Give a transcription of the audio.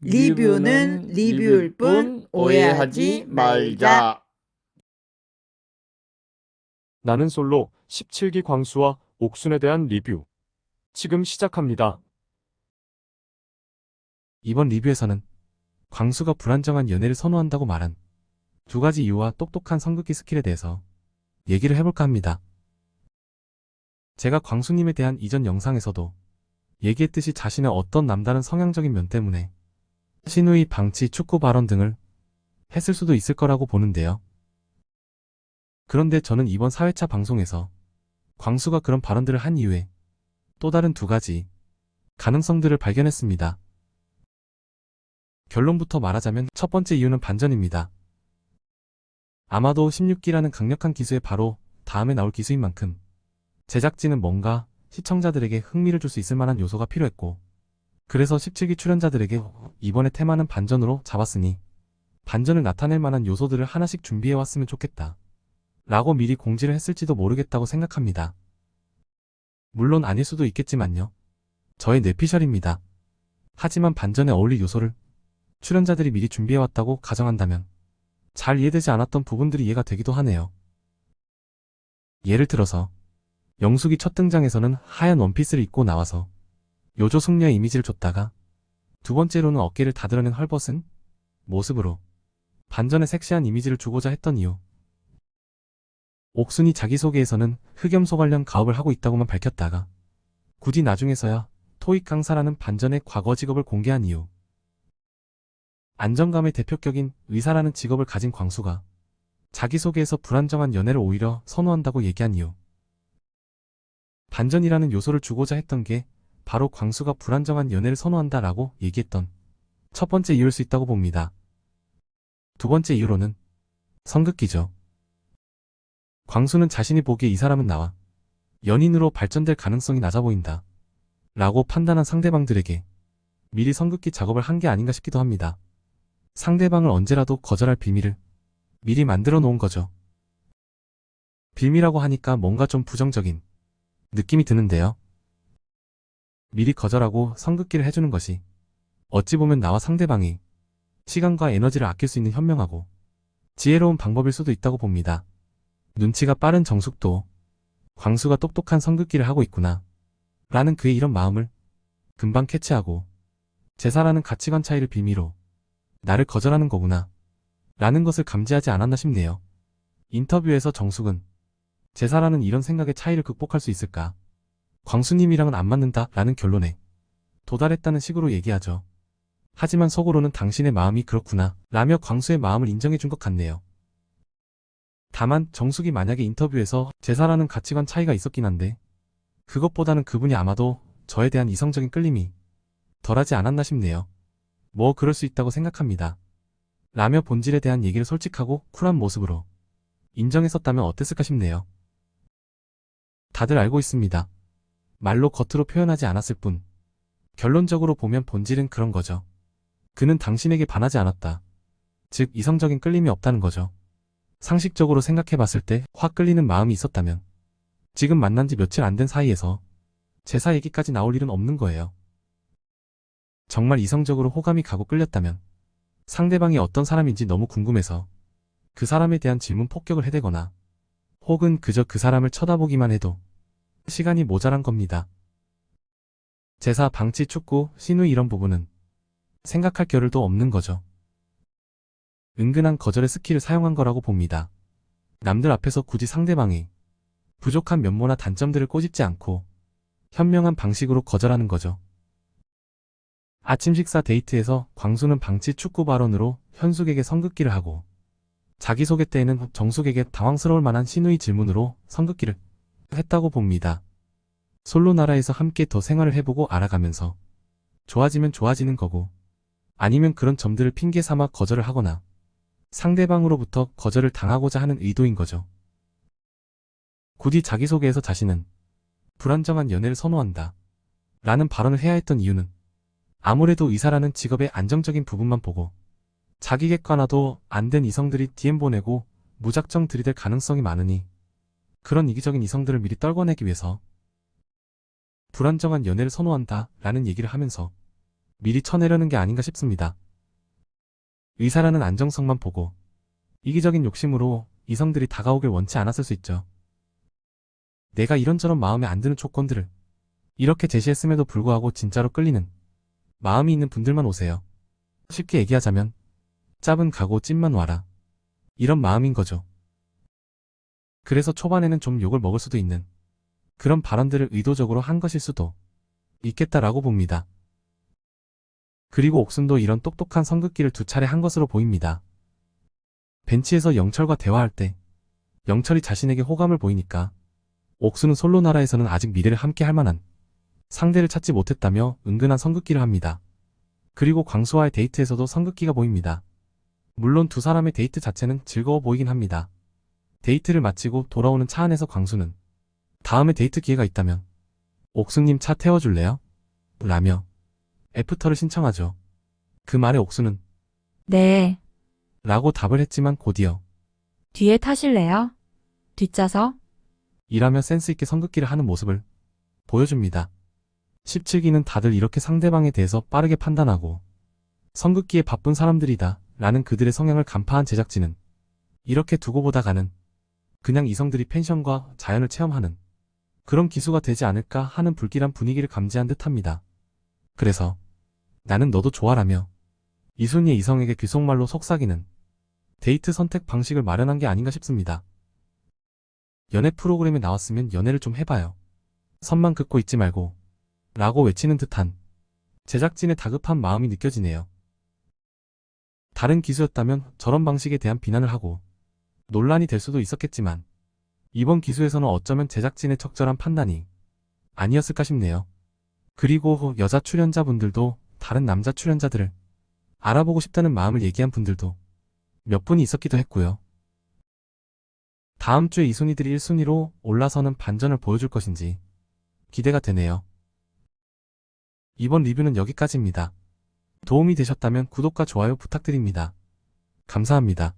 리뷰는 리뷰일 뿐 오해하지 말자. 나는 솔로 17기 광수와 옥순에 대한 리뷰. 지금 시작합니다. 이번 리뷰에서는 광수가 불안정한 연애를 선호한다고 말한 두 가지 이유와 똑똑한 성극기 스킬에 대해서 얘기를 해볼까 합니다. 제가 광수님에 대한 이전 영상에서도 얘기했듯이 자신의 어떤 남다른 성향적인 면 때문에 신우이 방치 축구 발언 등을 했을 수도 있을 거라고 보는데요. 그런데 저는 이번 4회차 방송에서 광수가 그런 발언들을 한 이후에 또 다른 두 가지 가능성들을 발견했습니다. 결론부터 말하자면 첫 번째 이유는 반전입니다. 아마도 16기라는 강력한 기수의 바로 다음에 나올 기수인 만큼 제작진은 뭔가 시청자들에게 흥미를 줄 수 있을 만한 요소가 필요했고, 그래서 17기 출연자들에게 이번의 테마는 반전으로 잡았으니 반전을 나타낼 만한 요소들을 하나씩 준비해왔으면 좋겠다 라고 미리 공지를 했을지도 모르겠다고 생각합니다. 물론 아닐 수도 있겠지만요. 저의 뇌피셜입니다. 하지만 반전에 어울릴 요소를 출연자들이 미리 준비해왔다고 가정한다면 잘 이해되지 않았던 부분들이 이해가 되기도 하네요. 예를 들어서 영숙이 첫 등장에서는 하얀 원피스를 입고 나와서 요조 숙녀의 이미지를 줬다가 두 번째로는 어깨를 다드러낸 헐벗은 모습으로 반전의 섹시한 이미지를 주고자 했던 이유. 옥순이 자기소개에서는 흑염소 관련 가업을 하고 있다고만 밝혔다가 굳이 나중에서야 토익 강사라는 반전의 과거 직업을 공개한 이유. 안정감의 대표격인 의사라는 직업을 가진 광수가 자기소개에서 불안정한 연애를 오히려 선호한다고 얘기한 이유. 반전이라는 요소를 주고자 했던 게 바로 광수가 불안정한 연애를 선호한다 라고 얘기했던 첫 번째 이유일 수 있다고 봅니다. 두 번째 이유로는 성극기죠. 광수는 자신이 보기에 이 사람은 나와 연인으로 발전될 가능성이 낮아 보인다 라고 판단한 상대방들에게 미리 성극기 작업을 한 게 아닌가 싶기도 합니다. 상대방을 언제라도 거절할 비밀을 미리 만들어 놓은 거죠. 빌미라고 하니까 뭔가 좀 부정적인 느낌이 드는데요. 미리 거절하고 성극기를 해주는 것이 어찌 보면 나와 상대방이 시간과 에너지를 아낄 수 있는 현명하고 지혜로운 방법일 수도 있다고 봅니다. 눈치가 빠른 정숙도 광수가 똑똑한 성극기를 하고 있구나 라는 그의 이런 마음을 금방 캐치하고 제사라는 가치관 차이를 빌미로 나를 거절하는 거구나 라는 것을 감지하지 않았나 싶네요. 인터뷰에서 정숙은 제사라는 이런 생각의 차이를 극복할 수 있을까? 광수님이랑은 안 맞는다 라는 결론에 도달했다는 식으로 얘기하죠. 하지만 속으로는 당신의 마음이 그렇구나 라며 광수의 마음을 인정해준 것 같네요. 다만 정숙이 만약에 인터뷰에서 제사라는 가치관 차이가 있었긴 한데 그것보다는 그분이 아마도 저에 대한 이성적인 끌림이 덜하지 않았나 싶네요. 뭐 그럴 수 있다고 생각합니다. 라며 본질에 대한 얘기를 솔직하고 쿨한 모습으로 인정했었다면 어땠을까 싶네요. 다들 알고 있습니다. 말로 겉으로 표현하지 않았을 뿐 결론적으로 보면 본질은 그런 거죠. 그는 당신에게 반하지 않았다. 즉 이성적인 끌림이 없다는 거죠. 상식적으로 생각해봤을 때 확 끌리는 마음이 있었다면 지금 만난 지 며칠 안 된 사이에서 제사 얘기까지 나올 일은 없는 거예요. 정말 이성적으로 호감이 가고 끌렸다면 상대방이 어떤 사람인지 너무 궁금해서 그 사람에 대한 질문 폭격을 해대거나 혹은 그저 그 사람을 쳐다보기만 해도 시간이 모자란 겁니다. 제사, 방치, 축구, 신우 이런 부분은 생각할 겨를도 없는 거죠. 은근한 거절의 스킬을 사용한 거라고 봅니다. 남들 앞에서 굳이 상대방이 부족한 면모나 단점들을 꼬집지 않고 현명한 방식으로 거절하는 거죠. 아침 식사 데이트에서 광수는 방치 축구 발언으로 현숙에게 성극기를 하고 자기소개 때에는 정숙에게 당황스러울 만한 신우의 질문으로 성극기를 했다고 봅니다. 솔로 나라에서 함께 더 생활을 해보고 알아가면서 좋아지면 좋아지는 거고 아니면 그런 점들을 핑계 삼아 거절을 하거나 상대방으로부터 거절을 당하고자 하는 의도인 거죠. 굳이 자기소개에서 자신은 불안정한 연애를 선호한다 라는 발언을 해야 했던 이유는 아무래도 의사라는 직업의 안정적인 부분만 보고 자기 객관화도 안 된 이성들이 DM 보내고 무작정 들이댈 가능성이 많으니 그런 이기적인 이성들을 미리 떨궈내기 위해서 불안정한 연애를 선호한다 라는 얘기를 하면서 미리 쳐내려는 게 아닌가 싶습니다. 의사라는 안정성만 보고 이기적인 욕심으로 이성들이 다가오길 원치 않았을 수 있죠. 내가 이런저런 마음에 안 드는 조건들을 이렇게 제시했음에도 불구하고 진짜로 끌리는 마음이 있는 분들만 오세요. 쉽게 얘기하자면 짭은 가고 찐만 와라. 이런 마음인 거죠. 그래서 초반에는 좀 욕을 먹을 수도 있는 그런 발언들을 의도적으로 한 것일 수도 있겠다라고 봅니다. 그리고 옥순도 이런 똑똑한 성급기를 2차례 한 것으로 보입니다. 벤치에서 영철과 대화할 때 영철이 자신에게 호감을 보이니까 옥순은 솔로 나라에서는 아직 미래를 함께 할 만한 상대를 찾지 못했다며 은근한 성급기를 합니다. 그리고 광수와의 데이트에서도 성급기가 보입니다. 물론 두 사람의 데이트 자체는 즐거워 보이긴 합니다. 데이트를 마치고 돌아오는 차 안에서 광수는 다음에 데이트 기회가 있다면 옥수님 차 태워줄래요? 라며 애프터를 신청하죠. 그 말에 옥수는 네. 라고 답을 했지만 곧이어 뒤에 타실래요? 뒷좌석? 이라며 센스있게 성급기를 하는 모습을 보여줍니다. 17기는 다들 이렇게 상대방에 대해서 빠르게 판단하고 성급기에 바쁜 사람들이다 라는 그들의 성향을 간파한 제작진은 이렇게 두고 보다가는 그냥 이성들이 펜션과 자연을 체험하는 그런 기수가 되지 않을까 하는 불길한 분위기를 감지한 듯합니다. 그래서 나는 너도 좋아라며 이순희의 이성에게 귓속말로 속삭이는 데이트 선택 방식을 마련한 게 아닌가 싶습니다. 연애 프로그램에 나왔으면 연애를 좀 해봐요. 선만 긋고 있지 말고 라고 외치는 듯한 제작진의 다급한 마음이 느껴지네요. 다른 기수였다면 저런 방식에 대한 비난을 하고 논란이 될 수도 있었겠지만 이번 기수에서는 어쩌면 제작진의 적절한 판단이 아니었을까 싶네요. 그리고 여자 출연자분들도 다른 남자 출연자들을 알아보고 싶다는 마음을 얘기한 분들도 몇 분이 있었기도 했고요. 다음 주에 이순이들이 1순위로 올라서는 반전을 보여줄 것인지 기대가 되네요. 이번 리뷰는 여기까지입니다. 도움이 되셨다면 구독과 좋아요 부탁드립니다. 감사합니다.